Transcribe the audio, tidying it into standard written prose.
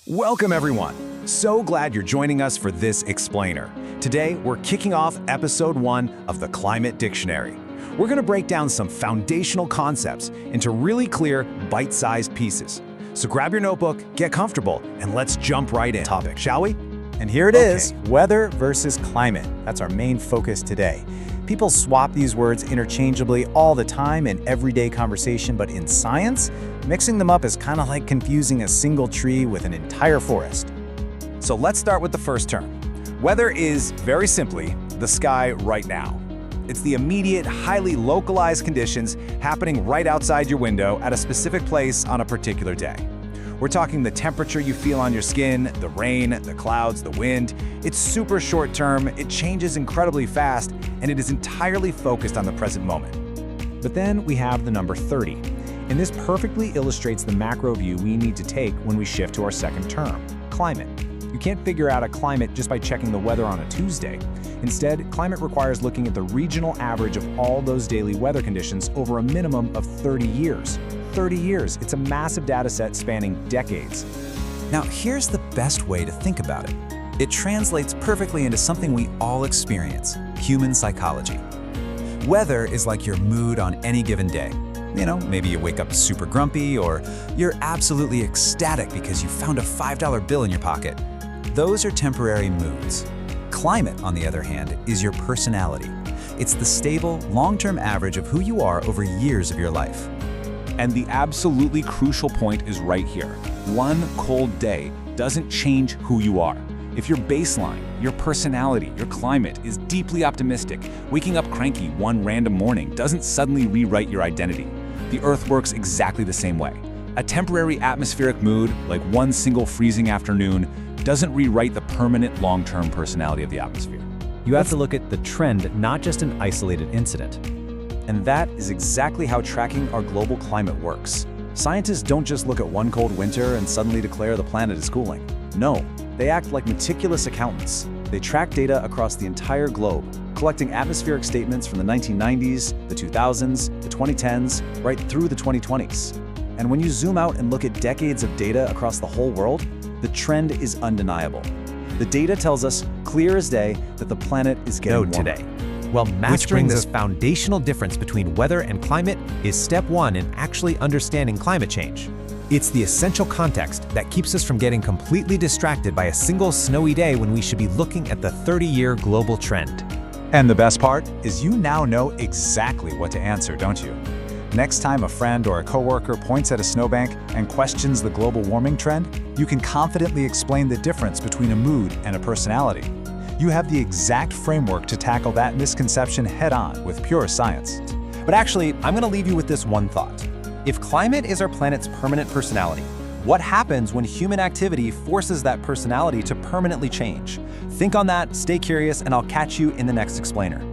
Welcome everyone. So glad you're joining us for this explainer. Today, we're kicking off episode 1 of the Climate Dictionary. We're going to break down some foundational concepts into really clear, bite-sized pieces. So grab your notebook, get comfortable, and let's jump right in. Topic, shall we? And here it is, weather versus climate. That's our main focus today. People swap these words interchangeably all the time in everyday conversation, but in science, mixing them up is kind of like confusing a single tree with an entire forest. So let's start with the first term. Weather is, very simply, the sky right now. It's the immediate, highly localized conditions happening right outside your window at a specific place on a particular day. We're talking the temperature you feel on your skin, the rain, the clouds, the wind. It's super short term, it changes incredibly fast, and it is entirely focused on the present moment. But then we have the number 30. And this perfectly illustrates the macro view we need to take when we shift to our second term, climate. You can't figure out a climate just by checking the weather on a Tuesday. Instead, climate requires looking at the regional average of all those daily weather conditions over a minimum of 30 years. 30 years, it's a massive data set spanning decades. Now, here's the best way to think about it. It translates perfectly into something we all experience, human psychology. Weather is like your mood on any given day. You know, maybe you wake up super grumpy, or you're absolutely ecstatic because you found a $5 bill in your pocket. Those are temporary moods. Climate, on the other hand, is your personality. It's the stable, long-term average of who you are over years of your life. And the absolutely crucial point is right here. One cold day doesn't change who you are. If your baseline, your personality, your climate is deeply optimistic, waking up cranky one random morning doesn't suddenly rewrite your identity. The Earth works exactly the same way. A temporary atmospheric mood, like one single freezing afternoon, doesn't rewrite the permanent long-term personality of the atmosphere. You have to look at the trend, not just an isolated incident. And that is exactly how tracking our global climate works. Scientists don't just look at one cold winter and suddenly declare the planet is cooling. No, they act like meticulous accountants. They track data across the entire globe, collecting atmospheric statements from the 1990s, the 2000s, the 2010s, right through the 2020s. And when you zoom out and look at decades of data across the whole world, the trend is undeniable. The data tells us, clear as day, that the planet is getting warmer. Today. Well, mastering this foundational difference between weather and climate is step 1 in actually understanding climate change. It's the essential context that keeps us from getting completely distracted by a single snowy day when we should be looking at the 30-year global trend. And the best part is you now know exactly what to answer, don't you? Next time a friend or a coworker points at a snowbank and questions the global warming trend, you can confidently explain the difference between a mood and a personality. You have the exact framework to tackle that misconception head-on with pure science. But actually, I'm going to leave you with this one thought. If climate is our planet's permanent personality, what happens when human activity forces that personality to permanently change? Think on that, stay curious, and I'll catch you in the next explainer.